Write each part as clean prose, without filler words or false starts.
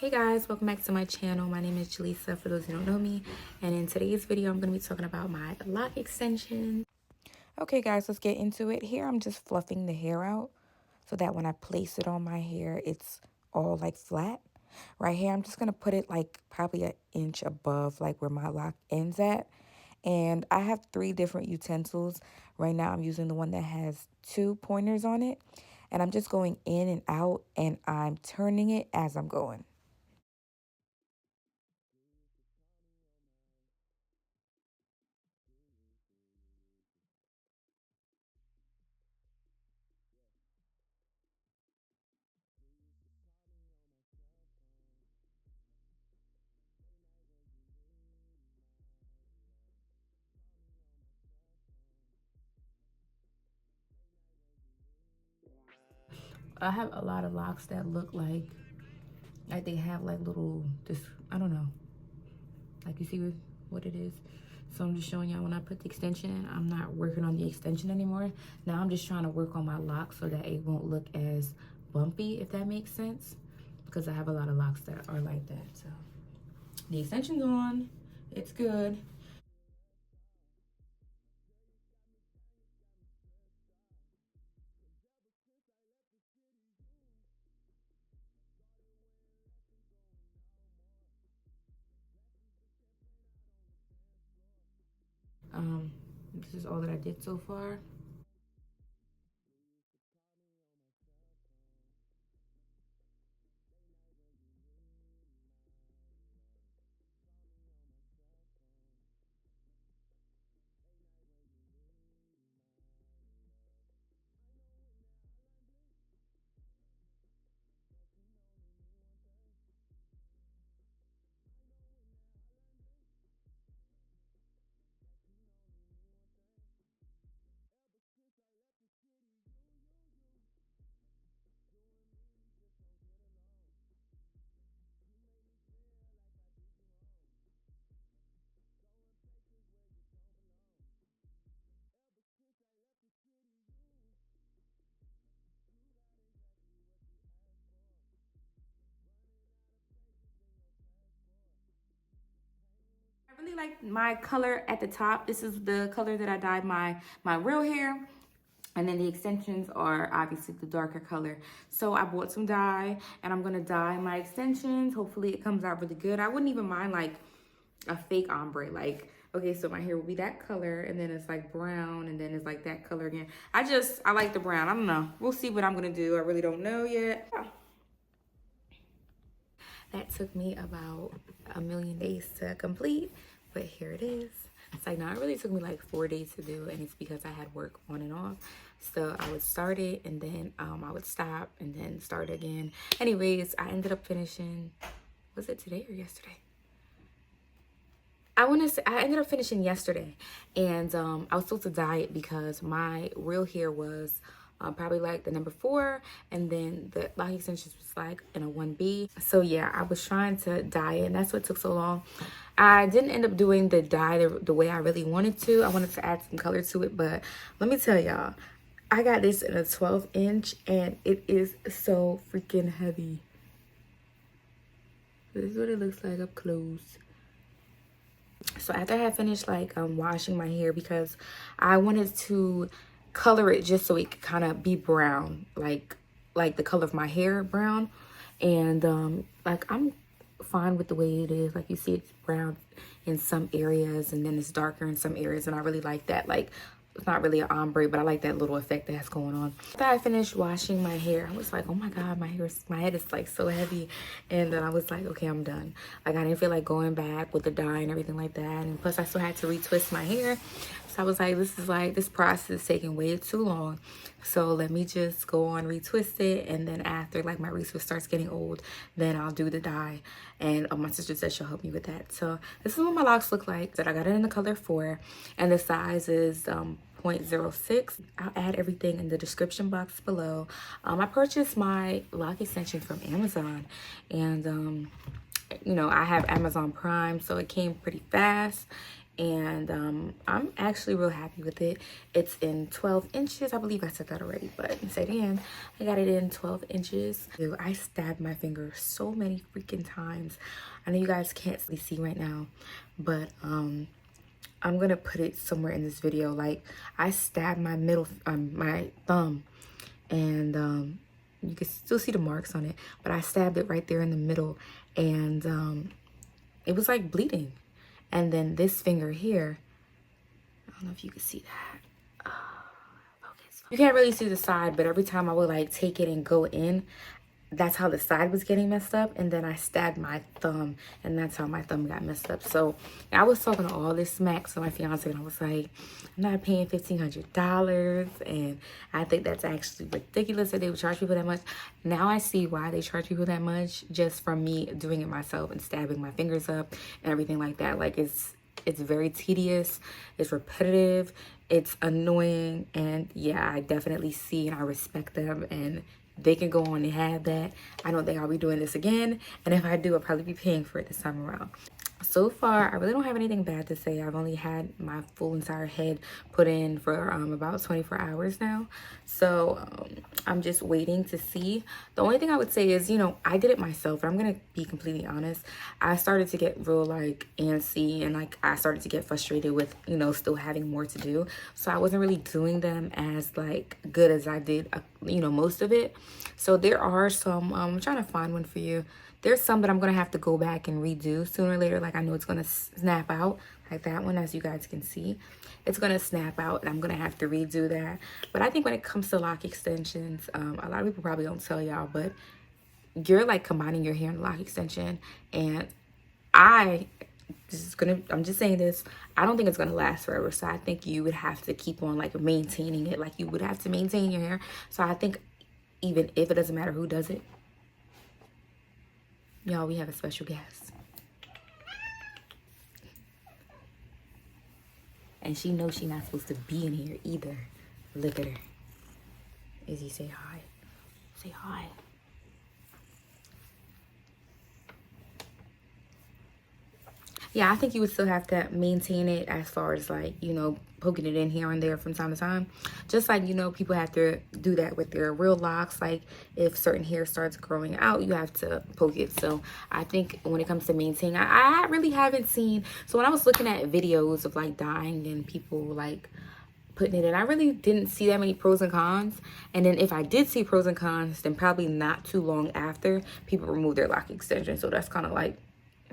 Hey guys, welcome back to my channel. My name is Jaleesa for those who don't know me, and in today's video I'm going to be talking about my lock extensions. Okay guys, let's get into it. Here I'm just fluffing the hair out so that when I place it on my hair it's all like flat. Right here I'm just going to put it like probably an inch above like where my lock ends at. And I have 3 different utensils. Right now I'm using the one that has 2 pointers on it, and I'm just going in and out and I'm turning it as I'm going. I have a lot of locks that look like they have like little, just, I don't know. Like you see what it is? So I'm just showing y'all when I put the extension in, I'm not working on the extension anymore. Now I'm just trying to work on my lock so that it won't look as bumpy, if that makes sense. Because I have a lot of locks that are like that. So the extension's on, it's good. This is all that I did so far. I really like my color at the top. This is the color that I dyed my real hair. And then the extensions are obviously the darker color. So I bought some dye and I'm gonna dye my extensions. Hopefully it comes out really good. I wouldn't even mind like a fake ombre. Like, okay, so my hair will be that color and then it's like brown and then it's like that color again. I like the brown. I don't know. We'll see what I'm gonna do. I really don't know yet. That took me about a million days to complete, but here it is. It's like, no, it really took me like 4 days to do, and it's because I had work on and off. So I would start it, and then I would stop, and then start again. Anyways, I ended up finishing, was it today or yesterday? I ended up finishing yesterday, and I was supposed to dye it because my real hair was probably like the number 4, and then the lock extensions was like in a 1B. So yeah, I was trying to dye it, and that's what took so long. I didn't end up doing the dye the way I really wanted to. I wanted to add some color to it, but let me tell y'all, I got this in a 12-inch, and it is so freaking heavy. This is what it looks like up close. So after I had finished like washing my hair, because I wanted to color it just so it could kind of be brown, like the color of my hair brown. And like I'm fine with the way it is. Like you see it's brown in some areas and then it's darker in some areas, and I really like that. Like it's not really an ombre, but I like that little effect that's going on. After I finished washing my hair, I was like, oh my God, my head is like so heavy. And then I was like, okay, I'm done. Like I didn't feel like going back with the dye and everything like that. And plus I still had to retwist my hair. So I was like, this process is taking way too long. So let me just go on, retwist it. And then after like my retwist starts getting old, then I'll do the dye. And my sister said she'll help me with that. So this is what my locks look like. That I got it in the color 4, and the size is 0.06. I'll add everything in the description box below. I purchased my lock extension from Amazon, and you know, I have Amazon Prime, so it came pretty fast. and I'm actually real happy with it. It's in 12 inches. I believe I said that already, but say it again. I got it in 12 inches. I stabbed my finger so many freaking times. I know you guys can't really see right now, but I'm gonna put it somewhere in this video. Like, I stabbed my my thumb, and you can still see the marks on it, but I stabbed it right there in the middle, and it was like bleeding. And then this finger here, I don't know if you can see that. Focus. You can't really see the side, but every time I would like take it and go in, that's how the side was getting messed up. And then I stabbed my thumb, and that's how my thumb got messed up. So I was talking all this smack to my fiance, and I was like, I'm not paying $1,500, and I think that's actually ridiculous that they would charge people that much. Now I see why they charge people that much, just from me doing it myself and stabbing my fingers up and everything like that. Like, it's very tedious, it's repetitive, it's annoying, and yeah, I definitely see and I respect them, and they can go on and have that. I don't think I'll be doing this again, and if I do, I'll probably be paying for it this time around. So far, I really don't have anything bad to say. I've only had my full entire head put in for about 24 hours now. So I'm just waiting to see. The only thing I would say is, you know, I did it myself, and I'm going to be completely honest. I started to get real like antsy, and like I started to get frustrated with, you know, still having more to do. So I wasn't really doing them as like good as I did, you know, most of it. So there are some, I'm trying to find one for you. There's some that I'm going to have to go back and redo sooner or later. Like, I know it's going to snap out like that one, as you guys can see. It's going to snap out, and I'm going to have to redo that. But I think when it comes to lock extensions, a lot of people probably don't tell y'all, but you're like combining your hair and lock extension. And I'm just saying this, I don't think it's going to last forever. So I think you would have to keep on like maintaining it. Like, you would have to maintain your hair. So I think even if it doesn't matter who does it, y'all, we have a special guest. And she knows she's not supposed to be in here either. Look at her. Izzy, say hi. Say hi. Yeah, I think you would still have to maintain it as far as like, you know, poking it in here and there from time to time. Just like, you know, people have to do that with their real locks. Like, if certain hair starts growing out, you have to poke it. So I think when it comes to maintaining, I really haven't seen. So when I was looking at videos of like dyeing and people like putting it in, I really didn't see that many pros and cons. And then if I did see pros and cons, then probably not too long after, people remove their lock extension. So that's kind of like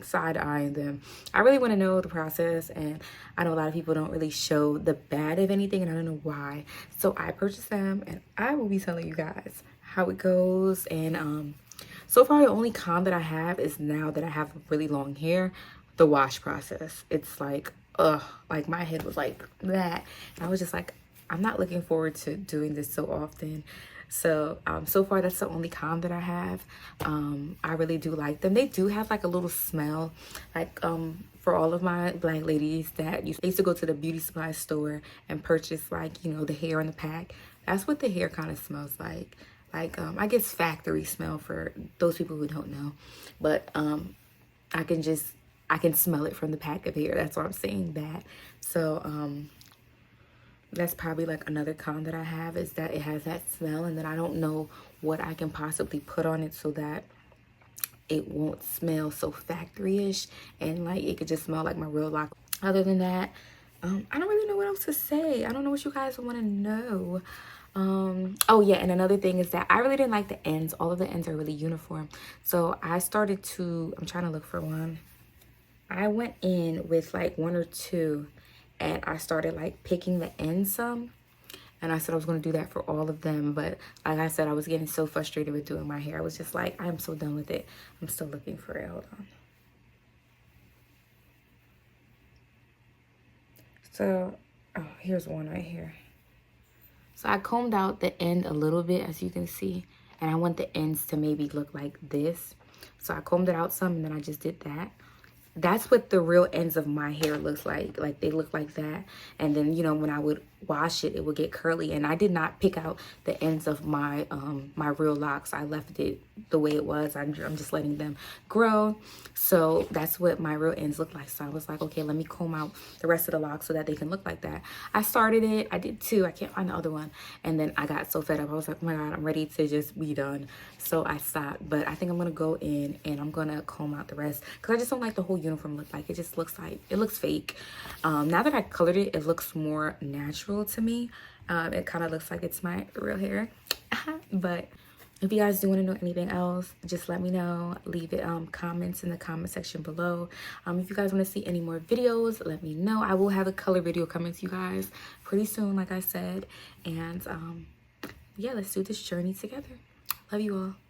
side-eyeing them. I really want to know the process, and I know a lot of people don't really show the bad of anything, and I don't know why. So I purchased them, and I will be telling you guys how it goes. And so far the only con that I have is, now that I have really long hair, the wash process. It's like, like my head was like that, and I was just like, I'm not looking forward to doing this so often. So so far that's the only con that I have. I really do like them. They do have like a little smell, like for all of my black ladies that used to go to the beauty supply store and purchase, like, you know, the hair in the pack. That's what the hair kind of smells like I guess factory smell for those people who don't know. But I can smell it from the pack of hair. That's why I'm saying that. So that's probably like another con that I have, is that it has that smell, and then I don't know what I can possibly put on it so that it won't smell so factory-ish, and like it could just smell like my real lock. Other than that, I don't really know what else to say. I don't know what you guys want to know. Oh yeah, and another thing is that I really didn't like the ends. All of the ends are really uniform. So I started to, I'm trying to look for one. I went in with like one or two, and I started like picking the ends some, and I said I was going to do that for all of them. But like I said, I was getting so frustrated with doing my hair. I was just like, I'm so done with it. I'm still looking for it. Hold on. So, oh, here's one right here. So I combed out the end a little bit, as you can see, and I want the ends to maybe look like this. So I combed it out some, and then I just did that. that's what the real ends of my hair looks like. Like they look like that. And then, you know, when I would wash it, it would get curly. And I did not pick out the ends of my my real locks. I left it the way it was. I'm just letting them grow. So that's what my real ends look like. So I was like, okay, let me comb out the rest of the locks so that they can look like that. I started it. I did two. I can't find the other one. And then I got so fed up. I was like, oh my God, I'm ready to just be done. So I stopped. But I think I'm going to go in and I'm going to comb out the rest because I just don't like the whole uniform look. Like it just looks like, it looks fake. Now that I colored it, it looks more natural to me. It kind of looks like it's my real hair. But if you guys do want to know anything else, just let me know. Leave it comments in the comment section below. If you guys want to see any more videos, let me know. I will have a color video coming to you guys pretty soon, like I said. And yeah, let's do this journey together. Love you all.